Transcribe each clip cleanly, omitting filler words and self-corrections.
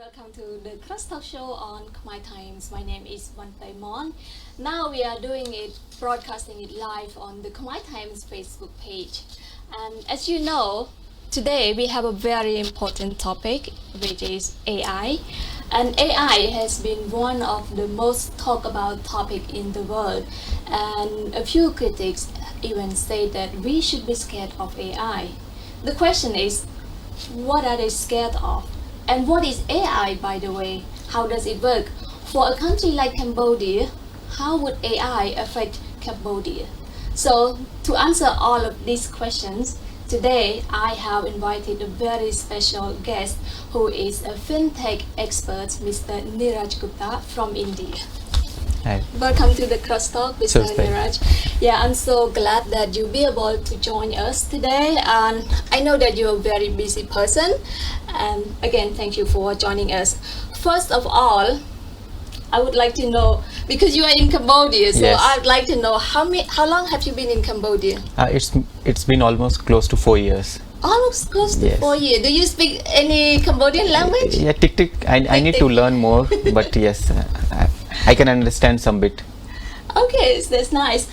welcome to the Cross Talk show on Khmer Times. My name is Vanntey Morn. Now we are doing it, broadcasting it live on the Khmer Times Facebook page. And as you know, today we have a very important topic, which is AI. And AI has been one of the most talked about topic in the world. And a few critics even say that we should be scared of AI. The question is, what are they scared of? And what is AI, by the way? How does it work? For a country like Cambodia, how would AI affect Cambodia? So, to answer all of these questions, today I have invited a very special guest who is a Fintech expert, Mr. Niraj Gupta from India. Hi. Welcome to the Cross Talk, Mr. Niraj. Yeah, I'm so glad that you'll be able to join us today. And I know that you're a very busy person. And again, thank you for joining us. First of all, I would like to know, because you are in Cambodia, so Yes. I'd like to know how long have you been in Cambodia? It's been almost close to 4 years. Almost close to Yes. 4 years. Do you speak any Cambodian language? Yeah, tick. I need to learn more, but yes, I can understand some bit. Okay, so that's nice.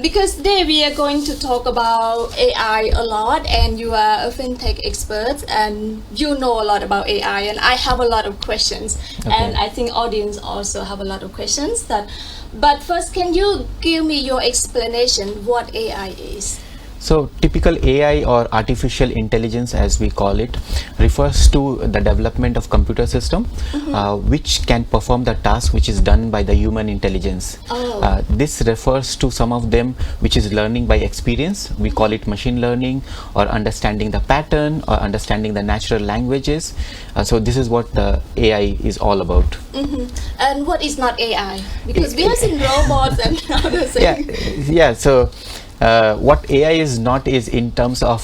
Because today we are going to talk about AI a lot, and you are a fintech expert and you know a lot about AI, and I have a lot of questions, and I think audience also have a lot of questions. But first, can you give me your explanation what AI is? So typical AI, or artificial intelligence as we call it, refers to the development of computer system which can perform the task which is done by the human intelligence. This refers to some of them which is learning by experience. We call it machine learning, or understanding the pattern, or understanding the natural languages. So this is what the AI is all about. And what is not AI? Because we have seen robots and other things. Yeah. So what AI is not is in terms of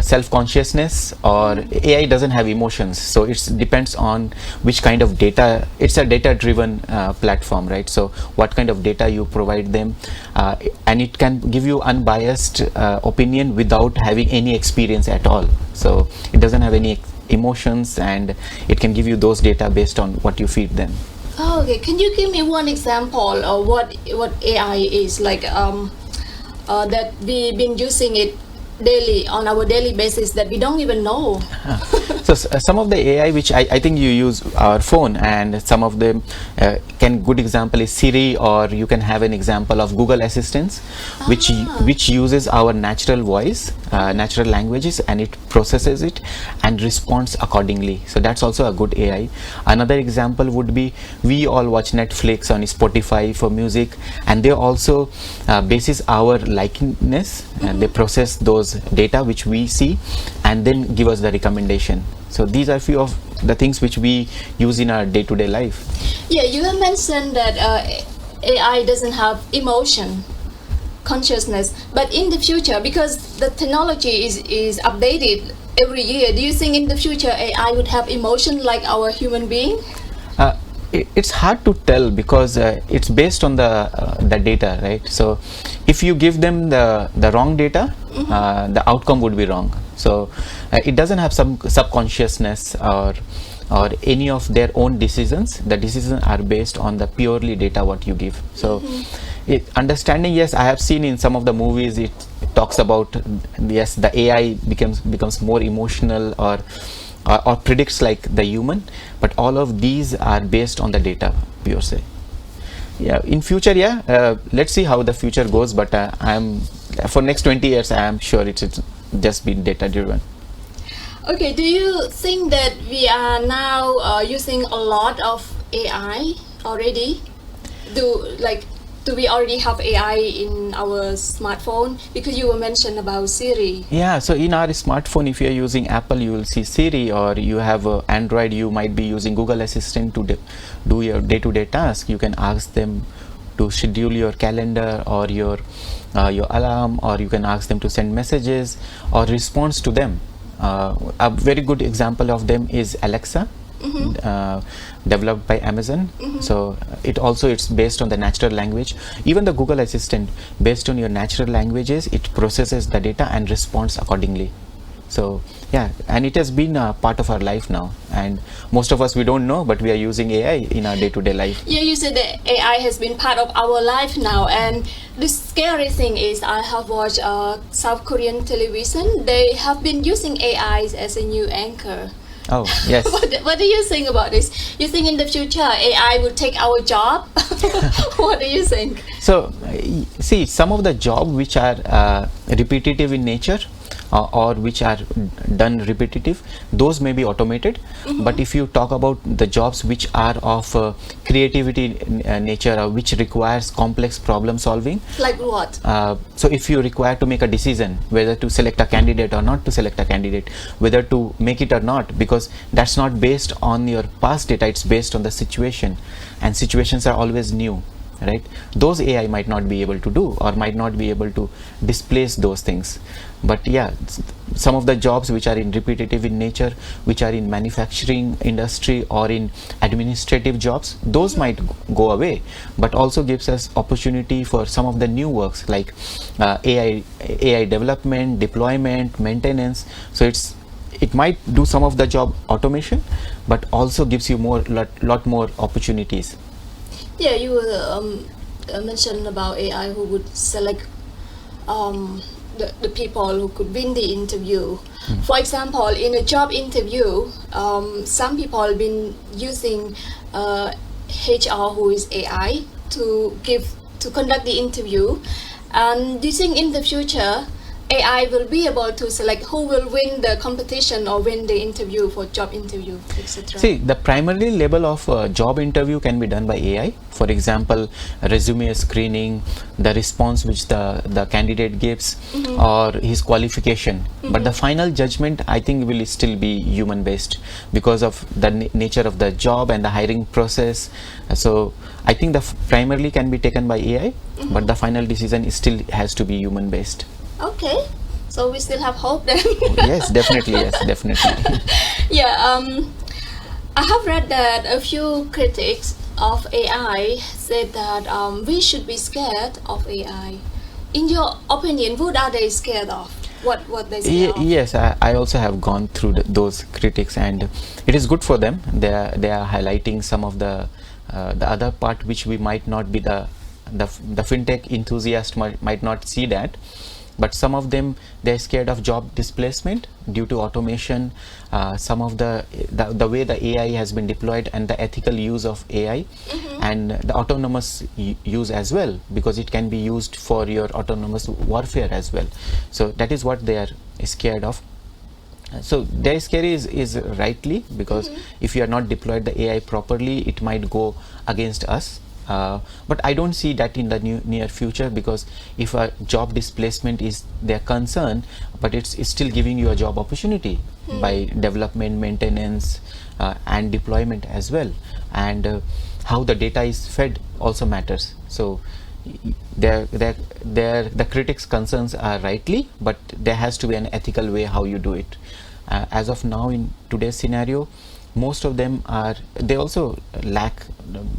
self-consciousness, or AI doesn't have emotions, so it depends on which kind of data. It's a data-driven platform, right? So what kind of data you provide them, and it can give you unbiased opinion without having any experience at all. So it doesn't have any emotions, and it can give you those data based on what you feed them. Oh, okay, can you give me one example of what AI is like? That we've been using it daily, on our daily basis, that we don't even know. So some of the AI which I think you use our phone, and some of them good example is Siri, or you can have an example of Google Assistants, which uses our natural voice, natural languages, and it processes it and responds accordingly. So that's also a good AI. Another example would be, we all watch Netflix on Spotify for music, and they also basis our likeness, and they process those data which we see and then give us the recommendation. So these are few of the things which we use in our day-to-day life. Yeah, you have mentioned that AI doesn't have emotion, consciousness, but in the future, because the technology is updated every year, do you think in the future AI would have emotion like our human being? It's hard to tell, because it's based on the data, right? So if you give them the wrong data, the outcome would be wrong. So it doesn't have some subconsciousness or any of their own decisions. The decisions are based on the purely data what you give. So understanding, yes, I have seen in some of the movies it talks about, yes, the AI becomes more emotional, or predicts like the human, but all of these are based on the data, per se. Yeah, in future, let's see how the future goes, but for next 20 years I am sure it's just been data driven. Okay, do you think that we are now using a lot of AI already? Do we already have AI in our smartphone? Because you were mentioned about Siri. Yeah, so in our smartphone, if you are using Apple, you will see Siri, or you have Android, you might be using Google Assistant to do your day-to-day task. You can ask them to schedule your calendar, or your alarm, or you can ask them to send messages or response to them. A very good example of them is Alexa. Developed by Amazon. So it's based on the natural language. Even the Google Assistant, based on your natural languages, it processes the data and responds accordingly. So yeah, and it has been a part of our life now, and most of us, we don't know, but we are using AI in our day-to-day life. Yeah, you said that AI has been part of our life now, and the scary thing is I have watched South Korean television. They have been using AI as a new anchor. Oh, yes. What do you think about this? You think in the future AI will take our job? What do you think? So, see, some of the jobs which are repetitive in nature, or which are done repetitive, those may be automated. But if you talk about the jobs which are of creativity nature, or which requires complex problem solving, like what? So if you require to make a decision whether to select a candidate or not to select a candidate, whether to make it or not, because that's not based on your past data, it's based on the situation, and situations are always new, right? Those AI might not be able to do, or might not be able to displace those things. But yeah, some of the jobs which are in repetitive in nature, which are in manufacturing industry or in administrative jobs, those might go away, but also gives us opportunity for some of the new works like AI development, deployment, maintenance. So it might do some of the job automation, but also gives you lot more opportunities. Yeah, you mentioned about AI who would select the people who could win the interview. For example, in a job interview, some people have been using HR who is AI to conduct the interview. And do you think in the future AI will be able to select who will win the competition or win the interview for job interview, etc.? See, the primary level of job interview can be done by AI. For example, resume screening, the response which the candidate gives, or his qualification. But the final judgment, I think, will still be human based because of the nature of the job and the hiring process. So I think the primarily can be taken by AI, but the final decision still has to be human based. Okay, so we still have hope then. Yes, definitely. Yes, definitely. Yeah, I have read that a few critics of AI said that we should be scared of AI. In your opinion, what are they scared of? What they scared of? Yes, I also have gone through those critics, and it is good for them. They are highlighting some of the other part which we might not be the fintech enthusiast might not see that. But some of them, they're scared of job displacement due to automation, some of the way the AI has been deployed and the ethical use of AI, and the autonomous use as well, because it can be used for your autonomous warfare as well. So that is what they are scared of. So their scary is rightly, because if you are not deployed the AI properly, it might go against us. But I don't see that in the near future, because if a job displacement is their concern, but it's still giving you a job opportunity by development, maintenance, and deployment as well. And how the data is fed also matters. So the critics' concerns are rightly, but there has to be an ethical way how you do it. As of now, in today's scenario, most of them they also lack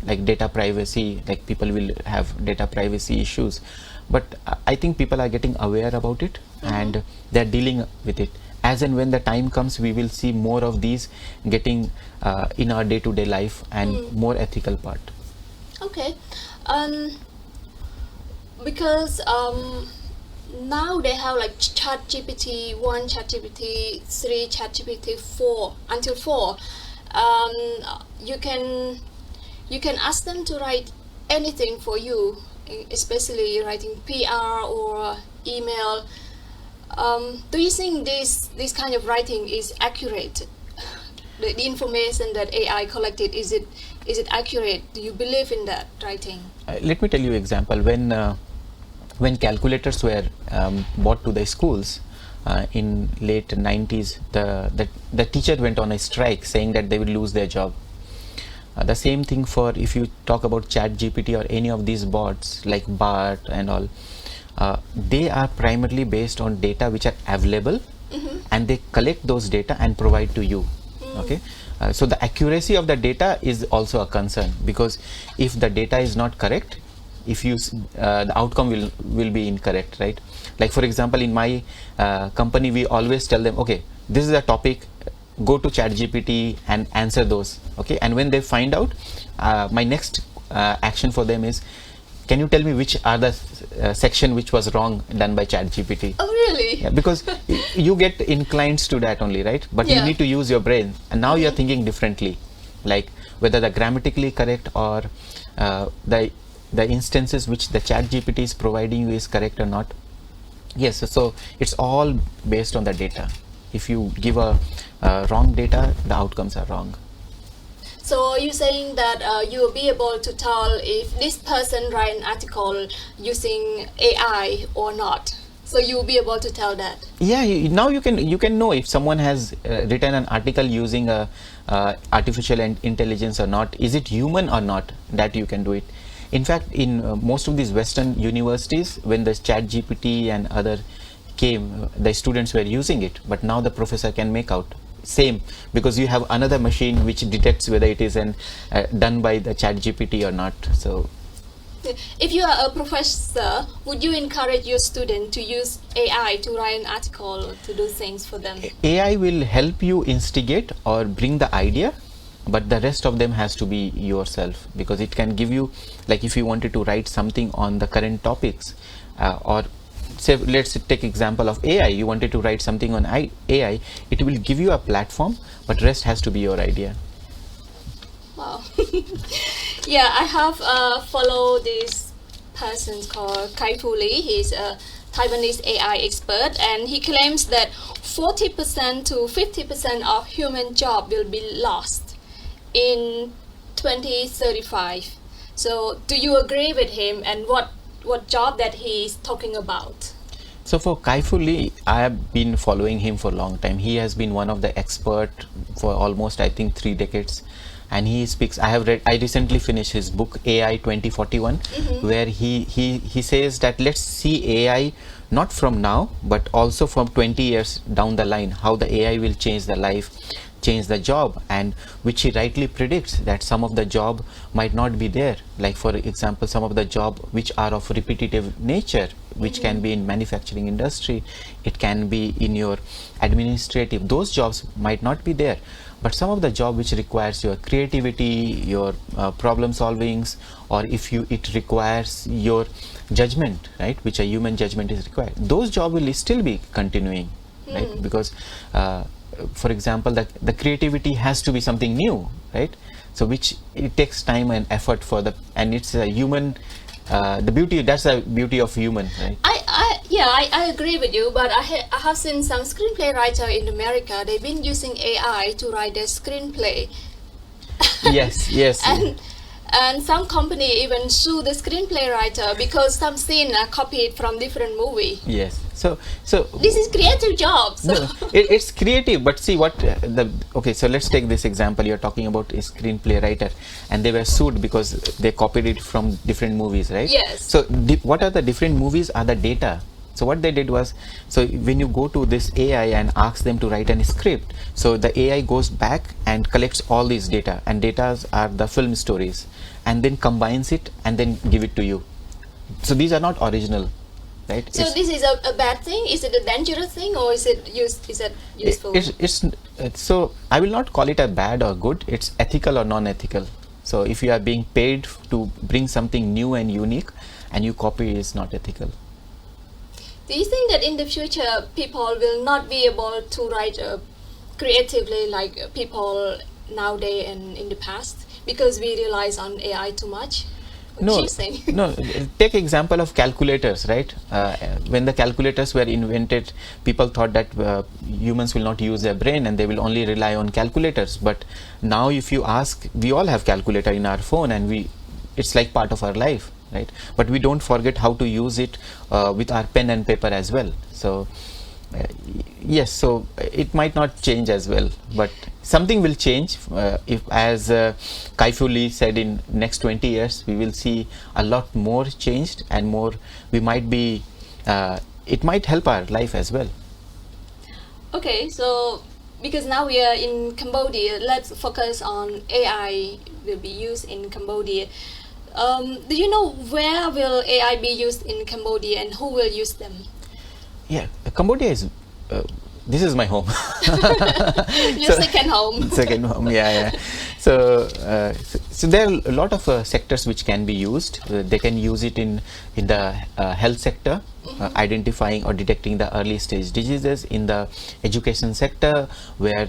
like data privacy, like people will have data privacy issues, but I think people are getting aware about it, and they're dealing with it. As and when the time comes, we will see more of these getting in our day-to-day life, and more ethical part. Okay, because now they have like ChatGPT 1, ChatGPT 3, ChatGPT 4 until 4. You can ask them to write anything for you, especially writing PR or email. Do you think this kind of writing is accurate? The information that AI collected, is it accurate? Do you believe in that writing? Let me tell you example. When calculators were brought to the schools in late 90s, the teacher went on a strike saying that they will lose their job. The same thing for if you talk about ChatGPT or any of these bots like BART and all, they are primarily based on data which are available, and they collect those data and provide to you. Okay, so the accuracy of the data is also a concern, because if the data is not correct, if the outcome will be incorrect, right? Like for example, in my company, we always tell them, okay, this is a topic, go to ChatGPT and answer those, okay? And when they find out, my next action for them is, can you tell me which are the section which was wrong done by ChatGPT? Oh, really? Yeah, because you get inclined to that only, right? But you need to use your brain, and now you're thinking differently, like whether the grammatically correct or the instances which the ChatGPT is providing you is correct or not. Yes, so it's all based on the data. If you give a wrong data, the outcomes are wrong. So you're saying that you will be able to tell if this person write an article using AI or not. So you will be able to tell that. Yeah, now you can know if someone has written an article using artificial intelligence or not. Is it human or not? That you can do it. In fact, in most of these Western universities, when the ChatGPT and other came, the students were using it, but now the professor can make out same, because you have another machine which detects whether it is done by the ChatGPT or not. So if you are a professor, would you encourage your student to use AI to write an article, to do things for them? AI will help you instigate or bring the idea, but the rest of them has to be yourself, because it can give you, like if you wanted to write something on the current topics, or say, let's take example of AI, you wanted to write something on AI, it will give you a platform, but rest has to be your idea. Wow. Yeah, I have followed this person called Kai Fu Lee. He's a Taiwanese AI expert, and he claims that 40% to 50% of human job will be lost in 2035. So do you agree with him, and what job that he is talking about? So for Kai Fu Lee, I have been following him for a long time. He has been one of the expert for almost, I think, 3 decades. And he speaks, I recently finished his book AI 2041, where he says that let's see AI not from now, but also from 20 years down the line, how the AI will change the life, change the job, and which he rightly predicts that some of the job might not be there. Like for example, some of the job which are of repetitive nature, which can be in manufacturing industry, it can be in your administrative, those jobs might not be there. But some of the job which requires your creativity, your problem solvings, or if it requires your judgment, right, which a human judgment is required, those job will still be continuing, right? Because for example, the creativity has to be something new, right? So which it takes time and effort and it's a human, the beauty, that's the beauty of human, right? I agree with you, but I have seen some screenplay writer in America, they've been using AI to write their screenplay. Yes. And some company even sue the screenplay writer because some scene are copied from different movie. Yes. So this is creative job. So. No, it's creative, but see what okay. So let's take this example. You're talking about a screenplay writer, and they were sued because they copied it from different movies, right? Yes. So what are the different movies? Are the data. So what they did was, so when you go to this AI and ask them to write a script, so the AI goes back and collects all these data, and data are the film stories, and then combines it and then give it to you. So these are not original, right? So this is a bad thing? Is it a dangerous thing, or is it useful? So I will not call it a bad or good. It's ethical or non-ethical. So if you are being paid to bring something new and unique, and you copy, it's not ethical. Do you think that in the future people will not be able to write creatively like people nowadays and in the past because we relies on AI too much? No, take example of calculators, right? When the calculators were invented, people thought that humans will not use their brain and they will only rely on calculators. But now if you ask, we all have calculator in our phone, and it's like part of our life, right? But we don't forget how to use it with our pen and paper as well. So yes, so it might not change as well, but something will change. If, as Kai Fu Lee said, in next 20 years we will see a lot more changed, and more we might be it might help our life as well. Okay, so because now we are in Cambodia, let's focus on AI will be used in Cambodia. Do you know where will AI be used in Cambodia and who will use them? Yeah, Cambodia is. This is my home. Your second home. Second home, yeah. So there are a lot of sectors which can be used. They can use it in the health sector, identifying or detecting the early stage diseases, in the education sector, where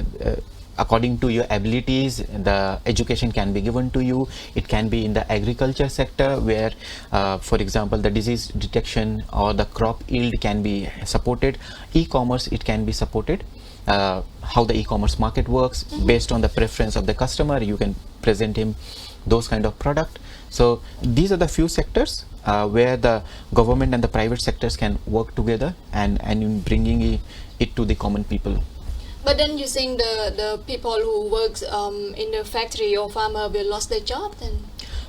according to your abilities the education can be given to you. It can be in the agriculture sector, where for example the disease detection or the crop yield can be supported. E-commerce, it can be supported, how the e-commerce market works. Based on the preference of the customer, you can present him those kind of product. So these are the few sectors where the government and the private sectors can work together and in bringing it to the common people. But then you think the people who works in the factory or farmer will lose their job then?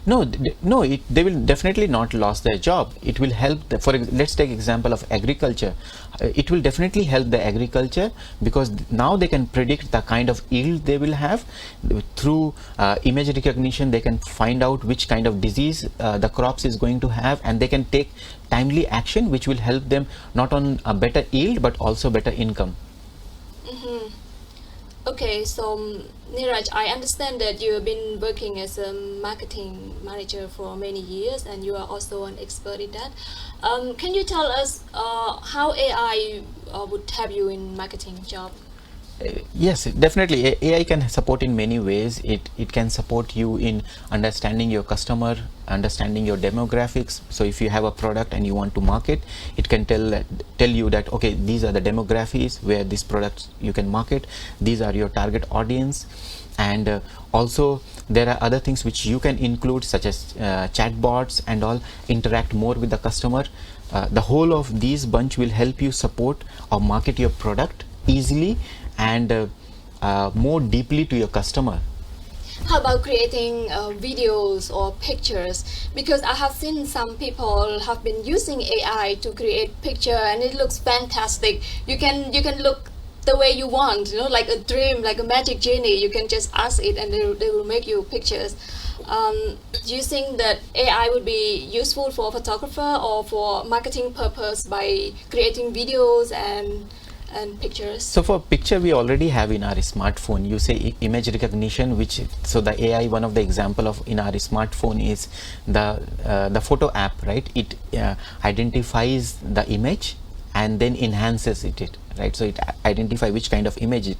No, they will definitely not lose their job. It will help. Let's take example of agriculture. It will definitely help the agriculture, because now they can predict the kind of yield they will have. Through image recognition, they can find out which kind of disease the crops is going to have, and they can take timely action, which will help them not on a better yield but also better income. Okay, so Niraj, I understand that you have been working as a marketing manager for many years and you are also an expert in that. Can you tell us how AI would help you in marketing job? Yes, definitely. AI can support in many ways. It can support you in understanding your customer, understanding your demographics. So if you have a product and you want to market, it can tell you that, okay, these are the demographics where this product you can market. These are your target audience. And also there are other things which you can include, such as chatbots and all, interact more with the customer. The whole of these bunch will help you support or market your product easily and more deeply to your customer. How about creating videos or pictures? Because I have seen some people have been using AI to create picture and it looks fantastic. You can look the way you want, like a dream, like a magic genie. You can just ask it and they will make you pictures. Do you think that AI would be useful for a photographer or for marketing purpose by creating videos and pictures? So for picture, we already have in our smartphone. You say image recognition, so the AI, one of the example of in our smartphone is the photo app, right? It identifies the image and then enhances it, right? So it identify which kind of image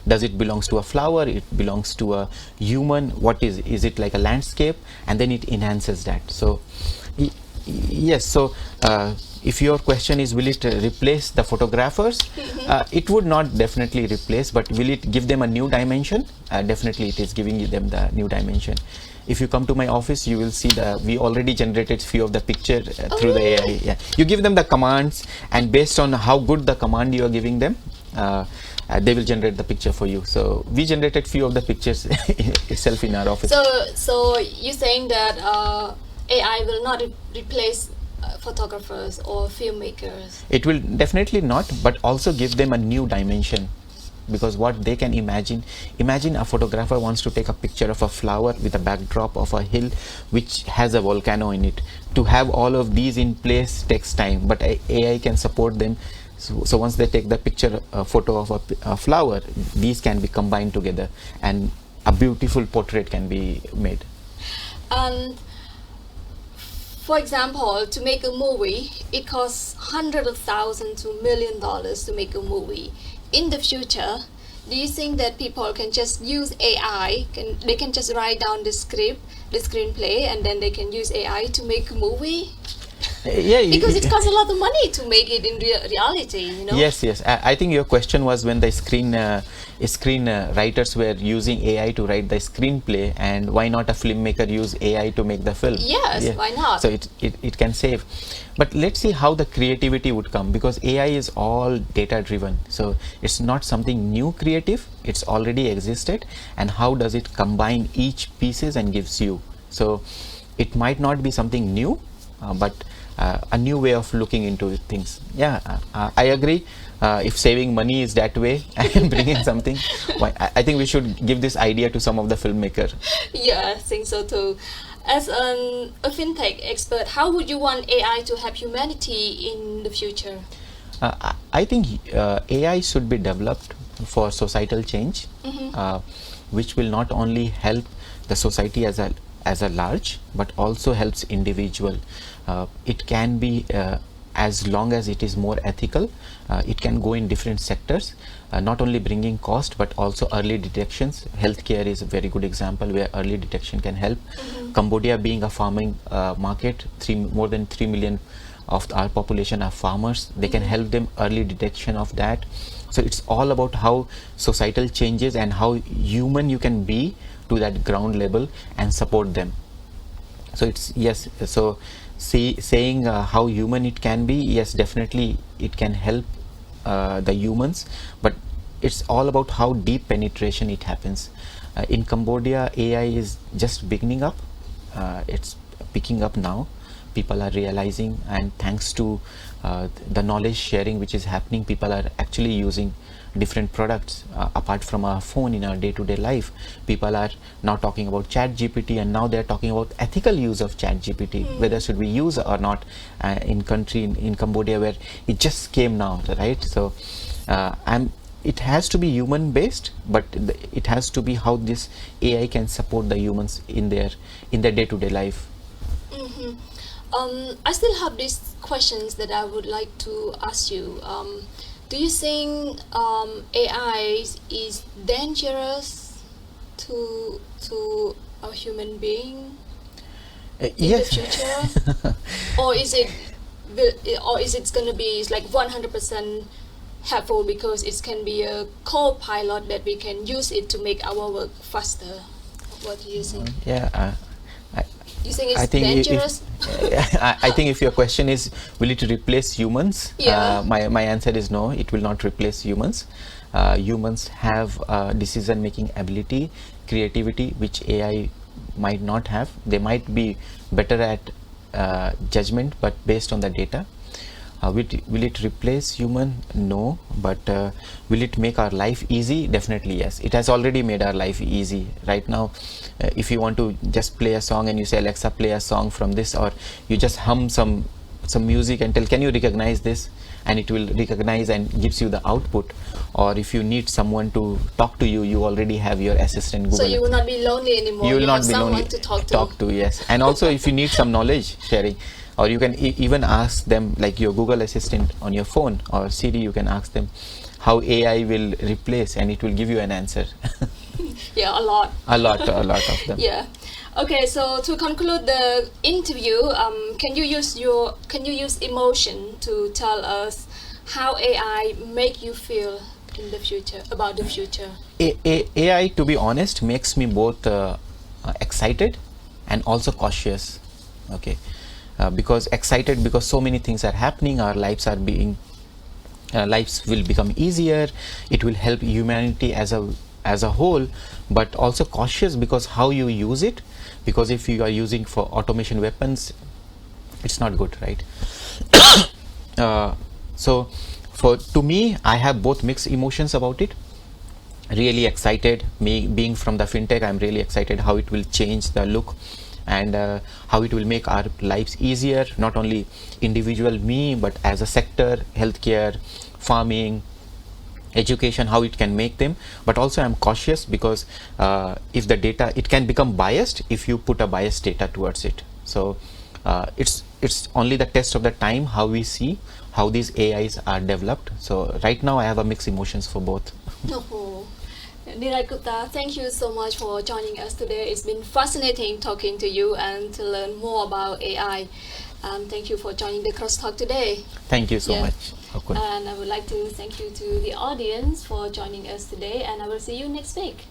does it belongs to a flower, it belongs to a human, what is it like a landscape, and then it enhances that. So yes, so if your question is, will it replace the photographers? It would not definitely replace, but will it give them a new dimension? Definitely it is giving them the new dimension. If you come to my office, you will see we already generated few of the picture through the AI. Yeah. You give them the commands, and based on how good the command you are giving them, they will generate the picture for you. So we generated few of the pictures itself in our office. So you're saying that AI will not replace photographers or filmmakers? It will definitely not, but also give them a new dimension, because what they can imagine a photographer wants to take a picture of a flower with a backdrop of a hill which has a volcano in it. To have all of these in place takes time, but AI can support them. So once they take the picture, photo of a flower, these can be combined together and a beautiful portrait can be made. For example, to make a movie, it costs hundreds of thousands to $1 million to make a movie. In the future, do you think that people can just use AI? They can just write down the script, the screenplay, and then they can use AI to make a movie? Yeah, because it costs a lot of money to make it in reality, Yes. I think your question was when the screen writers were using AI to write the screenplay, and why not a filmmaker use AI to make the film? Yes, yeah. Why not? So it can save. But let's see how the creativity would come, because AI is all data driven. So it's not something new creative, it's already existed, and how does it combine each pieces and gives you. So it might not be something new, but a new way of looking into things. Yeah, I agree. If saving money is that way and bringing something, I think we should give this idea to some of the filmmakers. Yeah, I think so too. As a fintech expert, how would you want AI to help humanity in the future? I think AI should be developed for societal change, which will not only help the society as a large, but also helps individual. It can be as long as it is more ethical, it can go in different sectors, not only bringing cost but also early detections. Healthcare is a very good example where early detection can help. Cambodia being a farming market, more than 3 million of our population are farmers. They can help them early detection of that. So it's all about how societal changes and how human you can be to that ground level and support them. So it's yes, so saying how human it can be, yes, definitely it can help the humans, but it's all about how deep penetration it happens. In Cambodia, AI is just beginning up. It's picking up now. People are realizing, and thanks to the knowledge sharing which is happening, people are actually using different products apart from our phone in our day-to-day life. People are now talking about chat GPT, and now they're talking about ethical use of chat GPT, whether should we use or not in Cambodia, where it just came now, right? So it has to be human based, but it has to be how this AI can support the humans in their day-to-day life. I still have these questions that I would like to ask you. Do you think AI is dangerous to a human being in Yes. the future, or is it going to be like 100% helpful because it can be a co-pilot that we can use it to make our work faster? What do you think? You think it's dangerous? I think if your question is, will it replace humans? Yeah. My answer is no, it will not replace humans. Humans have decision-making ability, creativity, which AI might not have. They might be better at judgment, but based on the data. Will it replace human? No, but will it make our life easy? Definitely yes. It has already made our life easy. Right now, if you want to just play a song and you say, Alexa, play a song from this, or you just hum some music and tell, can you recognize this? And it will recognize and gives you the output. Or if you need someone to talk to you, you already have your assistant Google. So you will not be lonely anymore. You will not have be someone lonely. to talk to. Yes. And also if you need some knowledge sharing, or you can even ask them, like your Google Assistant on your phone or Siri, you can ask them how AI will replace, and it will give you an answer. Yeah, a lot of them. Yeah. Okay, so to conclude the interview, can you use emotion to tell us how AI make you feel in the future, about the future? AI, to be honest, makes me both excited and also cautious. Okay. Because excited because so many things are happening, our lives will become easier, it will help humanity as a whole, but also cautious because how you use it, because if you are using for automation weapons, it's not good, right? So to me, I have both mixed emotions about it. Really excited, me being from the fintech, I'm really excited how it will change the look and how it will make our lives easier, not only individual me, but as a sector, healthcare, farming, education, how it can make them. But also I'm cautious because if the data, it can become biased if you put a biased data towards it. So it's only the test of the time how we see how these AIs are developed. So right now I have a mixed emotions for both. Oh. Niraj Gupta, thank you so much for joining us today. It's been fascinating talking to you and to learn more about AI. Thank you for joining the Crosstalk today. Thank you so much. And I would like to thank you to the audience for joining us today, and I will see you next week.